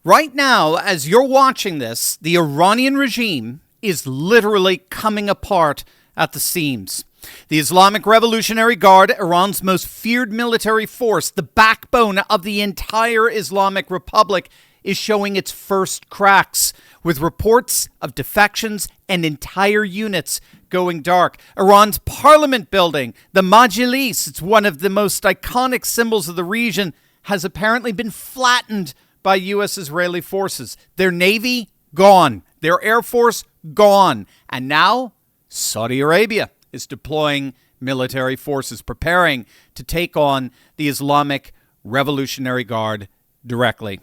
Right now, as you're watching this, the Iranian regime is literally coming apart at the seams. The Islamic Revolutionary Guard, Iran's most feared military force, the backbone of the entire Islamic Republic, is showing its first cracks, with reports of defections and entire units going dark. Iran's parliament building, the Majlis, it's one of the most iconic symbols of the region, has apparently been flattened by U.S.-Israeli forces. Their navy, gone. Their air force, gone. And now, Saudi Arabia is deploying military forces, preparing to take on the Islamic Revolutionary Guard directly.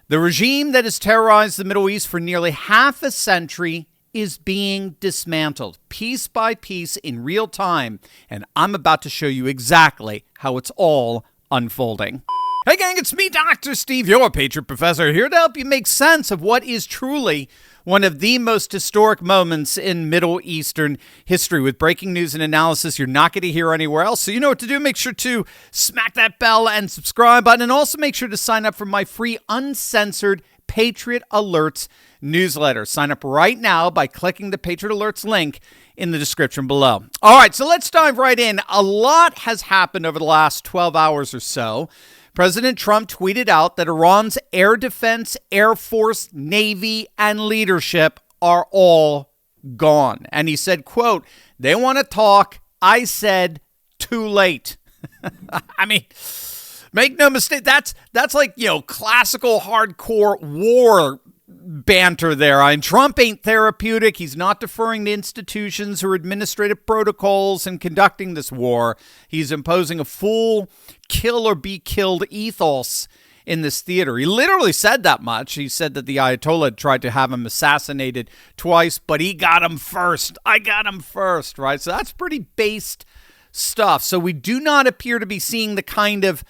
The regime that has terrorized the Middle East for nearly half a century is being dismantled piece by piece in real time, and I'm about to show you exactly how it's all unfolding. Hey gang, it's me, Dr. Steve, your Patriot Professor, here to help you make sense of what is truly one of the most historic moments in Middle Eastern history, with breaking news and analysis you're not going to hear anywhere else. So you know what to do. Make sure to smack that bell and subscribe button, and also make sure to sign up for my free uncensored Patriot Alerts newsletter. Sign up right now by clicking the Patriot Alerts link in the description below. All right, so let's dive right in. A lot has happened over the last 12 hours or so. President Trump tweeted out that Iran's air defense, air force, navy, and leadership are all gone. And he said, quote, "They want to talk. I said, too late." I mean, make no mistake, that's like, classical hardcore war banter there. I mean, Trump ain't therapeutic. He's not deferring to institutions or administrative protocols in conducting this war. He's imposing a full kill or be killed ethos in this theater. He literally said that much. He said that the Ayatollah had tried to have him assassinated twice, but he got him first. I got him first, right? So that's pretty based stuff. So we do not appear to be seeing the kind of,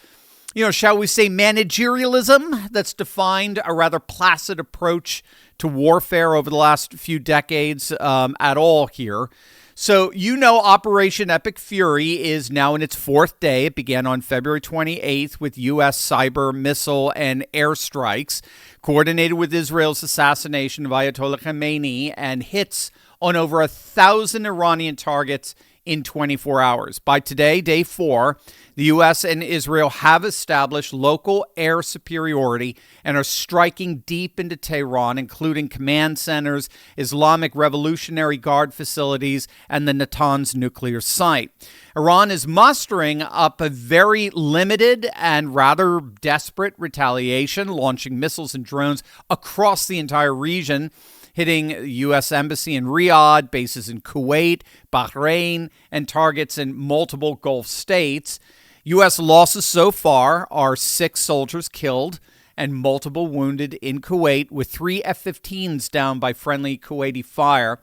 shall we say, managerialism that's defined a rather placid approach to warfare over the last few decades at all here. So, Operation Epic Fury is now in its fourth day. It began on February 28th with U.S. cyber, missile, and airstrikes, coordinated with Israel's assassination of Ayatollah Khamenei, and hits on over 1,000 Iranian targets in 24 hours. By today, day 4, the U.S. and Israel have established local air superiority and are striking deep into Tehran, including command centers, Islamic Revolutionary Guard facilities, and the Natanz nuclear site. Iran is mustering up a very limited and rather desperate retaliation, launching missiles and drones across the entire region, hitting the U.S. Embassy in Riyadh, bases in Kuwait, Bahrain, and targets in multiple Gulf states. U.S. losses so far are 6 soldiers killed and multiple wounded in Kuwait, with 3 F-15s down by friendly Kuwaiti fire.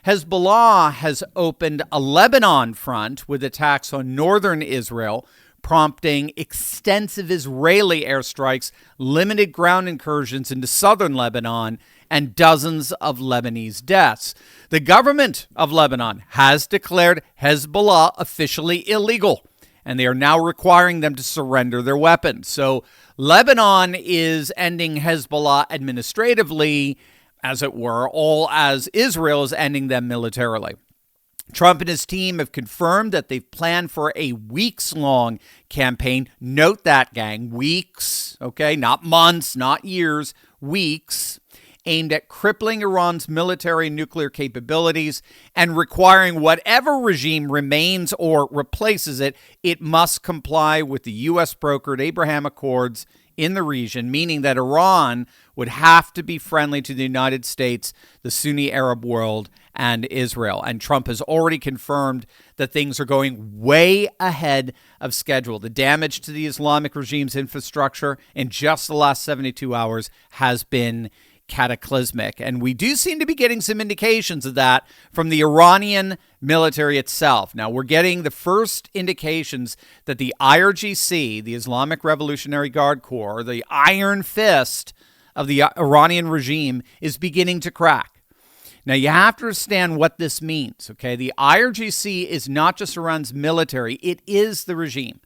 Hezbollah has opened a Lebanon front with attacks on northern Israel, prompting extensive Israeli airstrikes, limited ground incursions into southern Lebanon, and dozens of Lebanese deaths. The government of Lebanon has declared Hezbollah officially illegal, and they are now requiring them to surrender their weapons. So Lebanon is ending Hezbollah administratively, as it were, all as Israel is ending them militarily. Trump and his team have confirmed that they've planned for a weeks-long campaign. Note that, gang, weeks, okay? Not months, not years, weeks, aimed at crippling Iran's military and nuclear capabilities and requiring whatever regime remains or replaces it, it must comply with the U.S.-brokered Abraham Accords in the region, meaning that Iran would have to be friendly to the United States, the Sunni Arab world, and Israel. And Trump has already confirmed that things are going way ahead of schedule. The damage to the Islamic regime's infrastructure in just the last 72 hours has been cataclysmic. And we do seem to be getting some indications of that from the Iranian military itself. Now, we're getting the first indications that the IRGC, the Islamic Revolutionary Guard Corps, the iron fist of the Iranian regime, is beginning to crack. Now, you have to understand what this means, okay? The IRGC is not just Iran's military. It is the regime.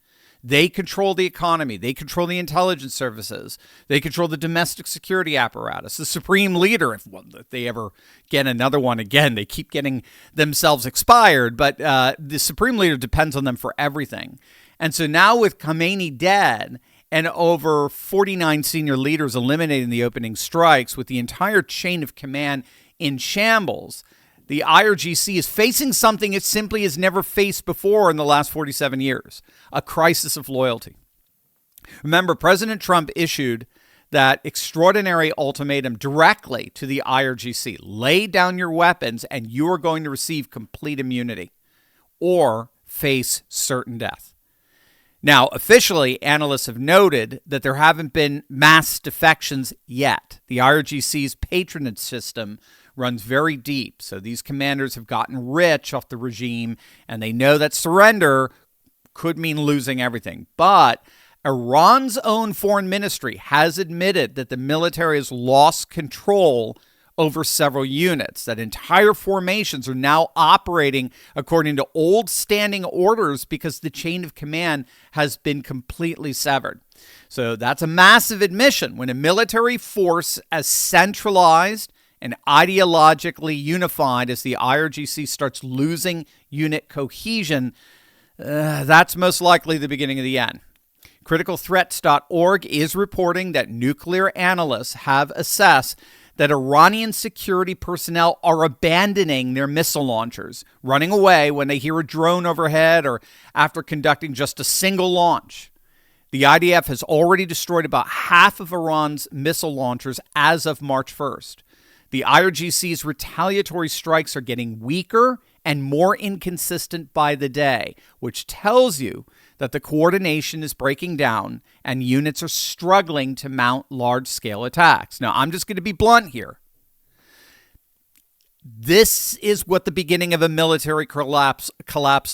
They control the economy. They control the intelligence services. They control the domestic security apparatus. The supreme leader, if they ever get another one again, they keep getting themselves expired, but the supreme leader depends on them for everything. And so now with Khamenei dead and over 49 senior leaders eliminating the opening strikes, with the entire chain of command in shambles, the IRGC is facing something it simply has never faced before in the last 47 years, a crisis of loyalty. Remember, President Trump issued that extraordinary ultimatum directly to the IRGC. Lay down your weapons and you are going to receive complete immunity or face certain death. Now, officially, analysts have noted that there haven't been mass defections yet. The IRGC's patronage system runs very deep, so these commanders have gotten rich off the regime, and they know that surrender could mean losing everything. But Iran's own foreign ministry has admitted that the military has lost control over several units, that entire formations are now operating according to old standing orders because the chain of command has been completely severed. So that's a massive admission. When a military force as centralized and ideologically unified as the IRGC starts losing unit cohesion, that's most likely the beginning of the end. CriticalThreats.org is reporting that nuclear analysts have assessed that Iranian security personnel are abandoning their missile launchers, running away when they hear a drone overhead or after conducting just a single launch. The IDF has already destroyed about half of Iran's missile launchers as of March 1st. The IRGC's retaliatory strikes are getting weaker and more inconsistent by the day, which tells you that the coordination is breaking down and units are struggling to mount large-scale attacks. Now, I'm just going to be blunt here. This is what the beginning of a military collapse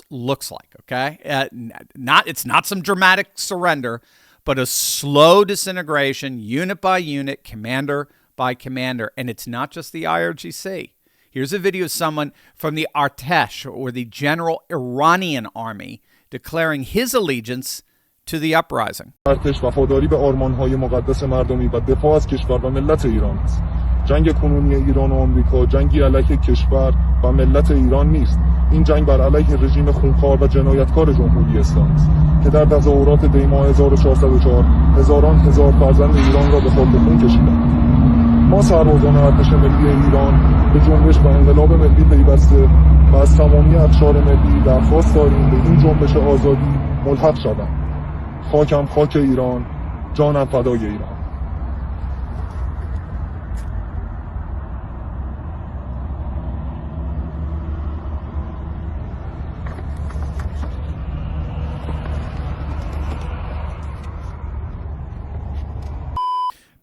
looks like, okay? It's not some dramatic surrender, but a slow disintegration, unit by unit, commander by commander. And it's not just the IRGC. Here's a video of someone from the Artesh, or the general Iranian army, declaring his allegiance to the uprising. ارتش وفاداری به آرمان‌های مقدس مردمی و دفاع از کشور و ملت ایران است. جنگ کنونی ایران و آمریکا جنگی علیه کشور و ملت ایران نیست. این جنگ بر علیه رژیم خونخوار و جنایتکار جمهوری اسلامی است که در تظاهرات دی ماه 1404 هزار فرزند ایران را به خاک خون کشیدند. ما سربازان ارتش ملی ایران به جنبش و انقلاب ملی پیوسته و از تمامی اقشار ملی درخواست داریم به این جنبش آزادی ملحق شوند. خاکم خاک ایران، جانم فدای ایران.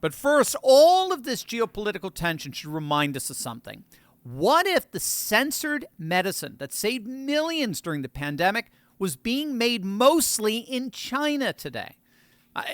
But first, all of this geopolitical tension should remind us of something. What if the censored medicine that saved millions during the pandemic was being made mostly in China today?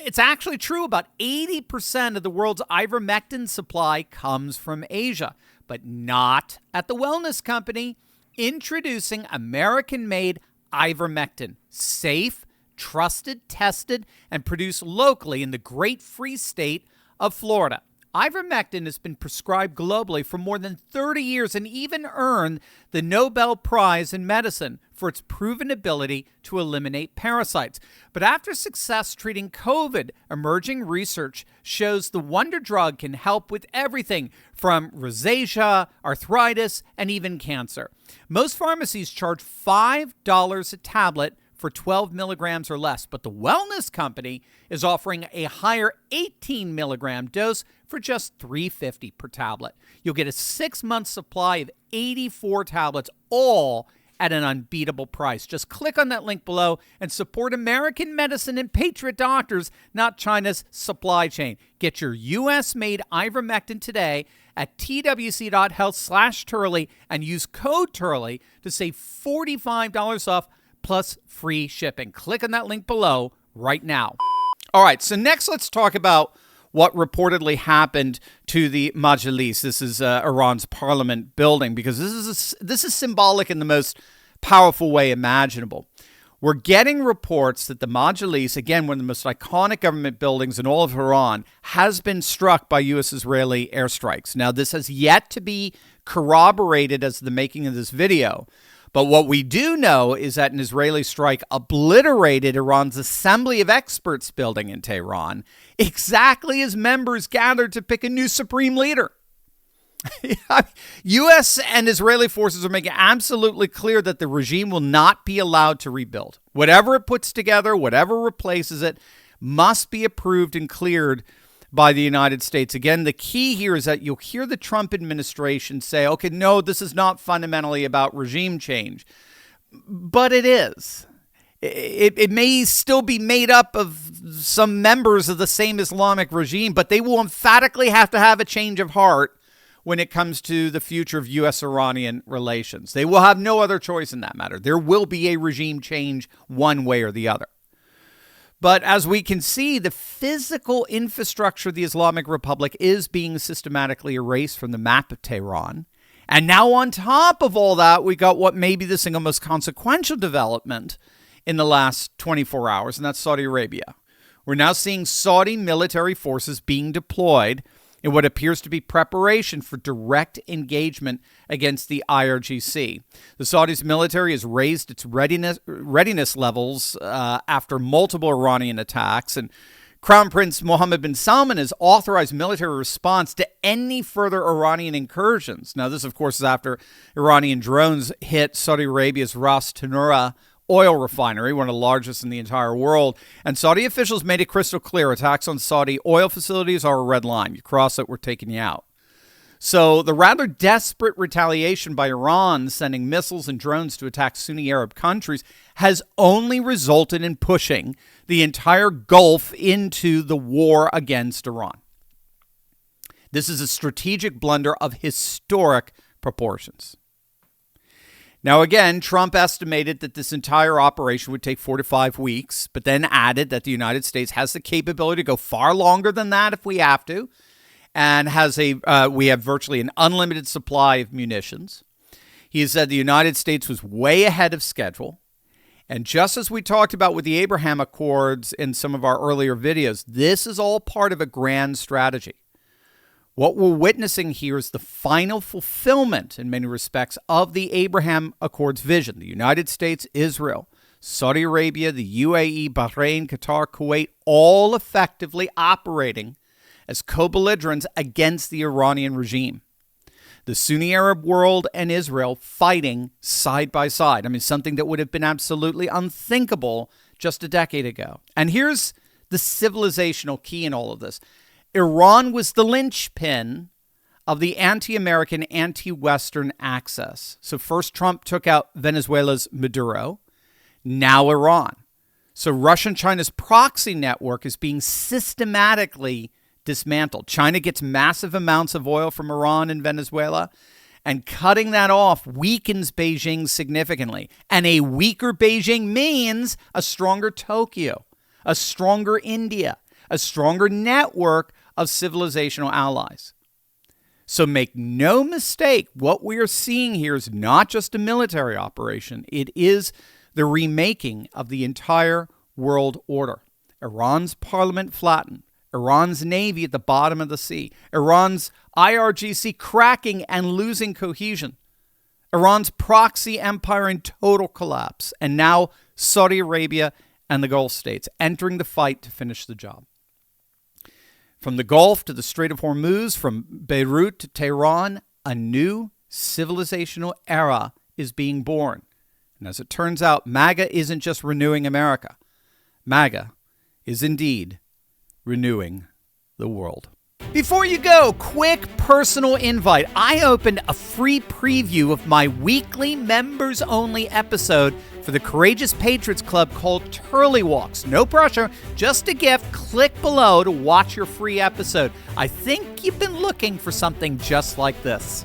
It's actually true. About 80% of the world's ivermectin supply comes from Asia, but not at the wellness company introducing American-made ivermectin. Safe, trusted, tested, and produced locally in the great free state of Florida. Ivermectin has been prescribed globally for more than 30 years and even earned the Nobel Prize in Medicine for its proven ability to eliminate parasites. But after success treating COVID, emerging research shows the wonder drug can help with everything from rosacea, arthritis, and even cancer. Most pharmacies charge $5 a tablet for 12 milligrams or less, but the wellness company is offering a higher 18 milligram dose for just $3.50 per tablet. You'll get a 6-month supply of 84 tablets, all at an unbeatable price. Just click on that link below and support American medicine and patriot doctors, not China's supply chain. Get your U.S.-made ivermectin today at twc.health/Turley and use code Turley to save $45 off plus free shipping. Click on that link below right now. All right, so next let's talk about what reportedly happened to the Majlis. This is Iran's parliament building, because this is symbolic in the most powerful way imaginable. We're getting reports that the Majlis, again, one of the most iconic government buildings in all of Iran, has been struck by U.S.-Israeli airstrikes. Now, this has yet to be corroborated as the making of this video. But what we do know is that an Israeli strike obliterated Iran's Assembly of Experts building in Tehran, exactly as members gathered to pick a new supreme leader. U.S. and Israeli forces are making absolutely clear that the regime will not be allowed to rebuild. Whatever it puts together, whatever replaces it, must be approved and cleared by the United States. Again, the key here is that you'll hear the Trump administration say, okay, no, this is not fundamentally about regime change. But it is. It may still be made up of some members of the same Islamic regime, but they will emphatically have to have a change of heart when it comes to the future of U.S.-Iranian relations. They will have no other choice in that matter. There will be a regime change one way or the other. But as we can see, the physical infrastructure of the Islamic Republic is being systematically erased from the map of Tehran. And now on top of all that, we got what may be the single most consequential development in the last 24 hours, and that's Saudi Arabia. We're now seeing Saudi military forces being deployed in what appears to be preparation for direct engagement against the IRGC. The Saudis' military has raised its readiness levels after multiple Iranian attacks, and Crown Prince Mohammed bin Salman has authorized military response to any further Iranian incursions. Now, this, of course, is after Iranian drones hit Saudi Arabia's Ras Tanura oil refinery, one of the largest in the entire world. And Saudi officials made it crystal clear attacks on Saudi oil facilities are a red line. You cross it, we're taking you out. So the rather desperate retaliation by Iran sending missiles and drones to attack Sunni Arab countries has only resulted in pushing the entire Gulf into the war against Iran. This is a strategic blunder of historic proportions. Now, again, Trump estimated that this entire operation would take 4 to 5 weeks, but then added that the United States has the capability to go far longer than that if we have to, and we have virtually an unlimited supply of munitions. He said the United States was way ahead of schedule. And just as we talked about with the Abraham Accords in some of our earlier videos, this is all part of a grand strategy. What we're witnessing here is the final fulfillment, in many respects, of the Abraham Accords vision. The United States, Israel, Saudi Arabia, the UAE, Bahrain, Qatar, Kuwait, all effectively operating as co-belligerents against the Iranian regime. The Sunni Arab world and Israel fighting side by side. I mean, something that would have been absolutely unthinkable just a decade ago. And here's the civilizational key in all of this. Iran was the linchpin of the anti-American, anti-Western axis. So first Trump took out Venezuela's Maduro, now Iran. So Russia and China's proxy network is being systematically dismantled. China gets massive amounts of oil from Iran and Venezuela, and cutting that off weakens Beijing significantly. And a weaker Beijing means a stronger Tokyo, a stronger India, a stronger network of civilizational allies. So make no mistake, what we are seeing here is not just a military operation. It is the remaking of the entire world order. Iran's parliament flattened. Iran's navy at the bottom of the sea. Iran's IRGC cracking and losing cohesion. Iran's proxy empire in total collapse. And now Saudi Arabia and the Gulf states entering the fight to finish the job. From the Gulf to the Strait of Hormuz, from Beirut to Tehran, a new civilizational era is being born. And as it turns out, MAGA isn't just renewing America. MAGA is indeed renewing the world. Before you go, quick personal invite. I opened a free preview of my weekly members-only episode for the Courageous Patriots Club called Turley Walks. No pressure, just a gift. Click below to watch your free episode. I think you've been looking for something just like this.